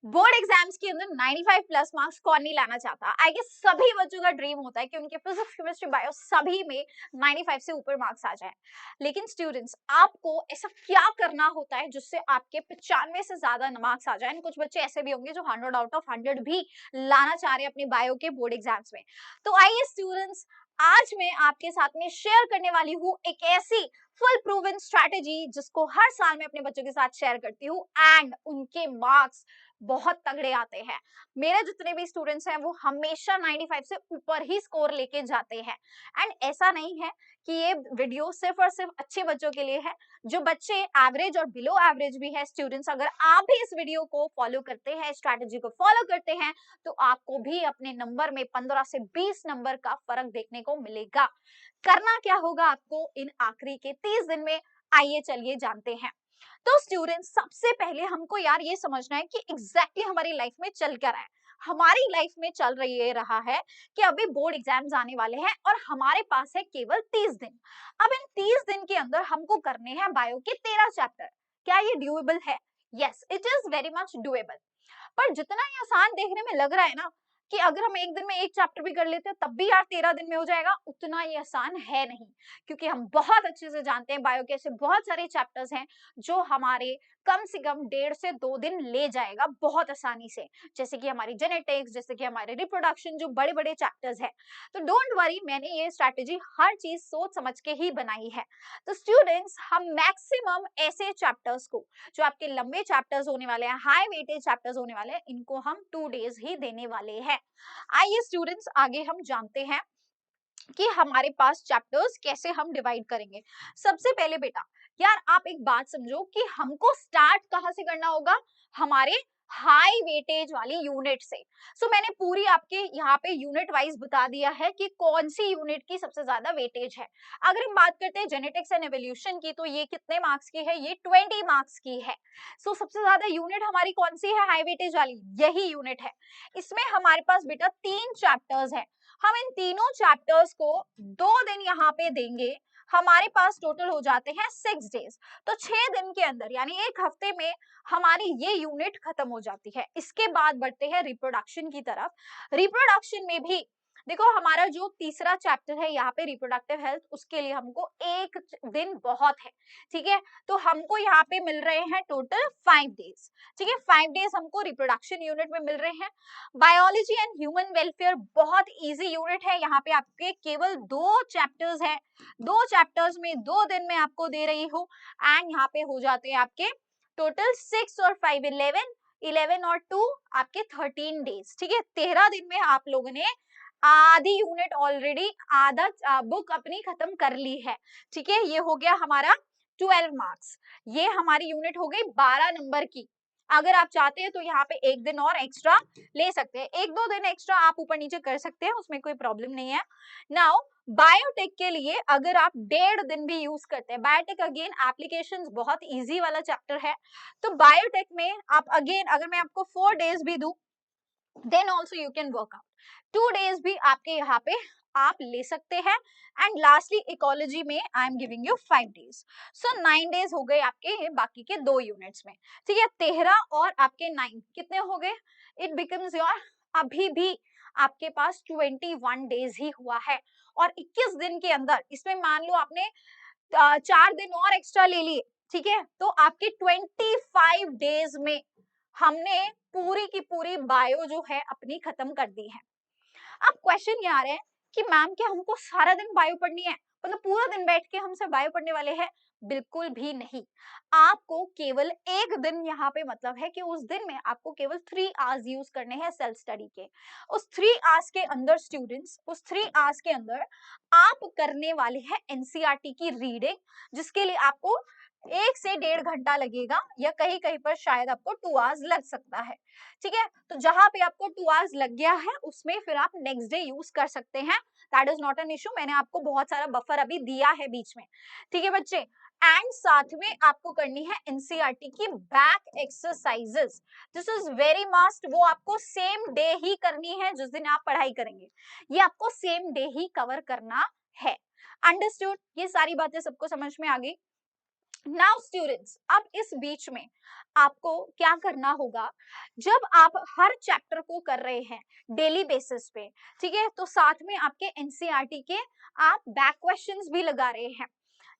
Board exams के अंदर 95 plus marks कौन नहीं लाना चाहता। आई गेस सभी बच्चों का ड्रीम होता है कि उनके फिजिक्स केमिस्ट्री बायो सभी में 95 से ऊपर मार्क्स आ जाए। लेकिन स्टूडेंट्स, आपको ऐसा क्या करना होता है जिससे आपके 95 से ज्यादा मार्क्स आ जाए। कुछ बच्चे ऐसे भी होंगे जो 100 आउट ऑफ 100 भी लाना चाह रहे हैं अपने बायो के बोर्ड एग्जाम्स में। तो आइए स्टूडेंट्स, आज मैं आपके साथ में शेयर करने वाली हूँ एक ऐसी फुल प्रूवन स्ट्रैटेजी जिसको हर साल मैं अपने बच्चों के साथ शेयर करती हूँ एंड उनके मार्क्स बहुत तगड़े आते हैं। मेरे जितने भी स्टूडेंट्स हैं वो हमेशा 95 से ऊपर ही स्कोर लेके जाते हैं। एंड ऐसा नहीं है कि ये वीडियो सिर्फ और सिर्फ अच्छे बच्चों के लिए है, जो बच्चे एवरेज और बिलो एवरेज भी है। स्टूडेंट्स, अगर आप भी इस वीडियो को फॉलो करते हैं, स्ट्रैटेजी को फॉलो करते हैं, तो आपको भी अपने नंबर में 15 से 20 नंबर का फर्क देखने को मिलेगा। करना क्या होगा आपको इन आखिरी के 30 दिन में, आइए चलिए जानते हैं। तो स्टूडेंट्स, सबसे पहले हमको यार ये समझना है कि एग्जैक्टली हमारी लाइफ में चल क्या रहा है। हमारी लाइफ में चल रही ये रहा है कि अभी बोर्ड एग्जाम्स आने वाले हैं और हमारे पास है केवल 30 दिन। अब इन 30 दिन के अंदर हमको करने हैं बायो के 13 चैप्टर। क्या ये डूएबल है? Yes, it is very much doable. पर जितना ये आसान देखने में लग रहा है ना, कि अगर हम एक दिन में एक चैप्टर भी कर लेते हैं तब भी यार 13 दिन में हो जाएगा, उतना ये आसान है नहीं। क्योंकि हम बहुत अच्छे से जानते हैं बायो के ऐसे बहुत सारे चैप्टर्स हैं जो हमारे कम से कम 1.5 से 2 दिन ले जाएगा बहुत आसानी से। जैसे कि हमारी जेनेटिक्स, जैसे कि हमारे रिप्रोडक्शन, जो बड़े बड़े चैप्टर्स हैं। तो डोंट वरी, मैंने ये स्ट्रैटेजी हर चीज सोच समझ के ही बनाई है। तो स्टूडेंट्स, हम मैक्सिमम ऐसे चैप्टर्स को जो आपके लंबे चैप्टर्स होने वाले हैं, हाई वेटेज चैप्टर्स होने वाले हैं, इनको हम 2 डेज ही देने वाले हैं। आइए स्टूडेंट्स, आगे हम जानते हैं कि हमारे पास चैप्टर्स कैसे हम डिवाइड करेंगे। सबसे पहले बेटा, यार आप एक बात समझो कि हमको स्टार्ट कहां से करना होगा, हमारे हाई वेटेज वाली यूनिट से। मैंने पूरी आपके यहाँ पे यूनिट वाइज बता दिया है कि कौन सी यूनिट की सबसे ज्यादा वेटेज है। अगर हम बात करते हैं जेनेटिक्स एंड एवोल्यूशन की, तो ये कितने मार्क्स की है? ये 20 मार्क्स की है। सबसे ज्यादा यूनिट हमारी कौन सी है हाई वेटेज वाली? यही यूनिट है। इसमें हमारे पास बेटा 3 चैप्टर्स है। हम इन तीनों चैप्टर्स को 2 दिन यहाँ पे देंगे। हमारे पास टोटल हो जाते हैं 6 डेज। तो 6 दिन के अंदर यानी एक हफ्ते में हमारी ये यूनिट खत्म हो जाती है। इसके बाद बढ़ते हैं रिप्रोडक्शन की तरफ। रिप्रोडक्शन में भी देखो, हमारा जो तीसरा चैप्टर है यहाँ पे रिप्रोडक्टिव हेल्थ, उसके लिए हमको एक दिन बहुत है। ठीक है, तो हमको यहाँ पे मिल रहे हैं टोटल 5 डेज। ठीक है, 5 डेज हमको रिप्रोडक्शन यूनिट में मिल रहे हैं। बायोलॉजी एंड ह्यूमन वेलफेयर बहुत इजी यूनिट है। यहाँ पे आपके केवल 2 चैप्टर्स हैं। 2 चैप्टर्स में 2 दिन में आपको दे रही हूँ। एंड यहाँ पे हो जाते हैं आपके टोटल 6 और 5 11, 11 और 2 आपके 13 डेज। ठीक है, 13 दिन में आप लोगों ने आधी यूनिट ऑलरेडी, आधा बुक अपनी खत्म कर ली है। ठीक है, ये हो गया हमारा 12 मार्क्स। ये हमारी यूनिट हो गई 12 नंबर की। अगर आप चाहते हैं तो यहाँ पे एक दिन और एक्स्ट्रा ले सकते हैं, 1-2 दिन एक्स्ट्रा आप ऊपर नीचे कर सकते हैं, उसमें कोई प्रॉब्लम नहीं है। नाउ बायोटेक के लिए अगर आप 1.5 दिन भी यूज करते हैं, बायोटेक अगेन एप्लीकेशंस बहुत इजी वाला चैप्टर है। तो बायोटेक में आप अगेन, अगर मैं आपको 4 डेज भी दूं, then also you can work out. 2 days भी आपके यहाँ पे आप ले सकते हैं। एंड लास्टली इकोलॉजी में I am giving you 5 days. 9 days हो गए आपके ये बाकी के 2 यूनिट्स में। ठीक है, 13 और आपके 9 कितने हो गए? इट बिकम्स योर, अभी भी आपके पास 21 डेज ही हुआ है। और 21 दिन के अंदर, इसमें मान लो आपने 4 दिन और एक्स्ट्रा ले लिए, ठीक है, तो आपके 25 डेज में हमने पूरी की पूरी बायो जो है अपनी खत्म कर दी है। अब क्वेश्चन ये आ रहा है कि मैम क्या हमको सारा दिन बायो पढ़नी है, मतलब पूरा दिन बैठ के हम सब बायो पढ़ने वाले हैं? बिल्कुल भी नहीं। आपको केवल एक दिन यहाँ पे मतलब है कि उस दिन में आपको केवल 3 आवर्स यूज करने हैं सेल्फ स्टडी के। उस 3 आवर्स के अंदर स्टूडेंट्स, उस 3 आवर्स के अंदर आप करने वाले हैं एनसीईआरटी की रीडिंग, जिसके लिए आपको 1 से 1.5 घंटा लगेगा, या कहीं कहीं पर शायद आपको 2 आवर्स लग सकता है। ठीक है, तो जहां पे आपको 2 आवर्स लग गया है उसमें फिर आप नेक्स्ट डे यूज कर सकते हैं। That is not an issue, मैंने आपको बहुत सारा बफर अभी दिया है बीच में। ठीक है बच्चे, एंड साथ में आपको करनी है एनसीईआरटी की back exercises. This is very must, वो आपको सेम डे ही करनी है जिस दिन आप पढ़ाई करेंगे, ये आपको सेम डे ही कवर करना है। अंडरस्टूड? ये सारी बातें सबको समझ में आ गई? नाउ स्टूडेंट्स, अब इस बीच में आपको क्या करना होगा, जब आप हर चैप्टर को कर रहे हैं डेली बेसिस पे, ठीक है, तो साथ में आपके एनसीईआरटी के आप बैक क्वेश्चंस भी लगा रहे हैं।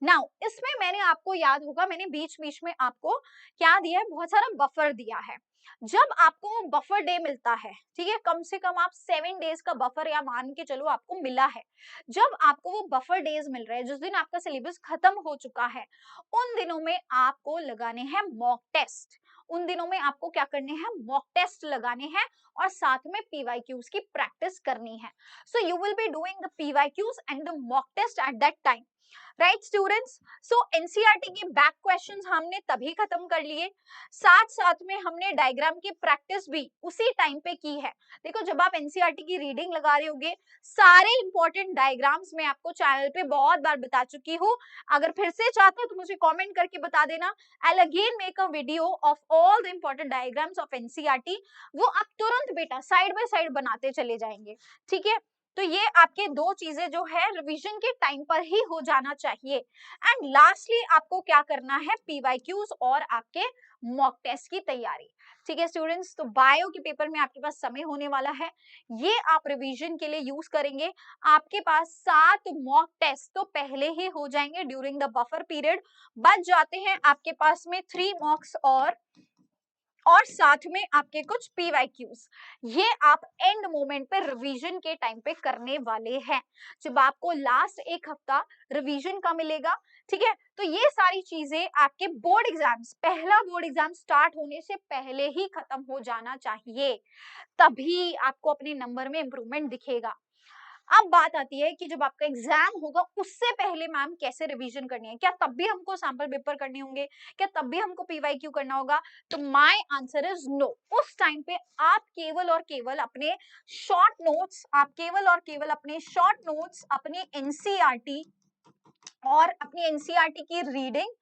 नाउ इसमें मैंने आपको याद होगा, मैंने बीच बीच में आपको क्या दिया है, बहुत सारा बफर दिया है। जब आपको बफर डे मिलता है, ठीक है, कम से कम आप 7 डेज का बफर या मान के चलो आपको मिला है, जब आपको वो बफर डेज मिल रहे हैं, जिस दिन आपका सिलेबस खत्म हो चुका है, उन दिनों में आपको लगाने हैं मॉक टेस्ट। उन दिनों में आपको क्या करने हैं, मॉक टेस्ट लगाने हैं और साथ में पीवाईक्यूज की प्रैक्टिस करनी है। So you will be doing the PYQs and the mock test at that time, right students. So NCERT के बैक क्वेश्चंस हमने तभी खत्म कर लिए, साथ साथ में हमने डायग्राम की प्रैक्टिस भी उसी टाइम पे की है। देखो, जब आप एनसीईआरटी की रीडिंग लगा रहे होगे, सारे इंपॉर्टेंट डायग्राम्स मैं आपको चैनल पे बहुत बार बता चुकी हूँ। अगर फिर से चाहते हो तो मुझे कमेंट करके बता देना, I will again make a video of all the important diagrams of NCERT. वो आप तुरंत बेटा साइड बाय साइड बनाते चले जाएंगे, ठीक है। तो ये आपके दो चीजें जो है रिवीजन के टाइम पर ही हो जाना चाहिए। एंड लास्टली आपको क्या करना है, पीवाईक्यूज और आपके मॉक टेस्ट की तैयारी, ठीक है स्टूडेंट्स। तो बायो के पेपर में आपके पास समय होने वाला है, ये आप रिवीजन के लिए यूज करेंगे। आपके पास 7 मॉक टेस्ट तो पहले ही हो जाएंगे ड्यूरिंग द बफर पीरियड, बच जाते हैं आपके पास में 3 मॉक्स और साथ में आपके कुछ पीवाईक्यूज। ये आप एंड मोमेंट पे रिवीजन के टाइम पे करने वाले हैं, जब आपको लास्ट एक हफ्ता रिवीजन का मिलेगा, ठीक है। तो ये सारी चीजें आपके बोर्ड एग्जाम्स, पहला बोर्ड एग्जाम स्टार्ट होने से पहले ही खत्म हो जाना चाहिए, तभी आपको अपने नंबर में इंप्रूवमेंट दिखेगा। अब बात आती है कि जब आपका एग्जाम होगा उससे पहले मैम कैसे रिवीजन करनी है, क्या तब भी हमको सैंपल पेपर करने होंगे, क्या तब भी हमको पीवाईक्यू करना होगा? तो माय आंसर इज नो। उस टाइम पे आप केवल और केवल अपने शॉर्ट नोट्स, आप केवल और केवल अपने शॉर्ट नोट्स, अपने एनसीईआरटी और अपनी एनसीईआरटी की रीडिंग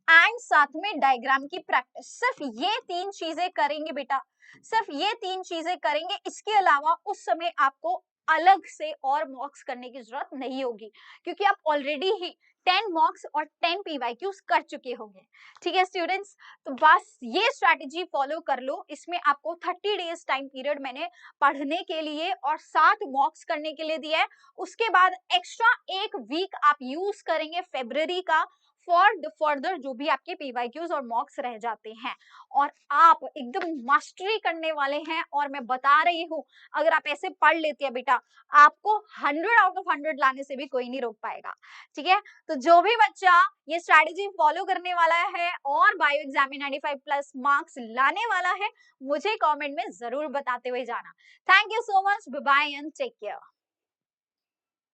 एंड साथ में डायग्राम की प्रैक्टिस, सिर्फ ये 3 चीजें करेंगे बेटा, सिर्फ ये 3 चीजें करेंगे। इसके अलावा उस समय आपको अलग से और मॉक्स करने की जरूरत नहीं होगी, क्योंकि आप ऑलरेडी ही 10 मॉक्स और 10 पीवाईक्यूज कर चुके होंगे, ठीक है स्टूडेंट्स। तो बस ये स्ट्रैटेजी फॉलो कर लो, इसमें आपको 30 डेज टाइम पीरियड मैंने पढ़ने के लिए और 7 मॉक्स करने के लिए दिया है। उसके बाद एक्स्ट्रा 1 वीक आप यूज करेंगे फरवरी का फॉर द फर्दर जो भी आपके पीवाईक्यूज और मॉक्स रह जाते हैं, और आप एकदम मास्टरी करने वाले हैं। और मैं बता रही हूँ, अगर आप ऐसे पढ़ लेते हैं बेटा, आपको 100 आउट ऑफ 100 लाने से भी कोई नहीं रोक पाएगा, ठीक है। तो जो भी बच्चा ये स्ट्रैटेजी फॉलो करने वाला है और बायो एग्जाम में 95 प्लस मार्क्स लाने वाला है, मुझे कमेंट में जरूर बताते हुए जाना। Thank you so much, bye bye and take care.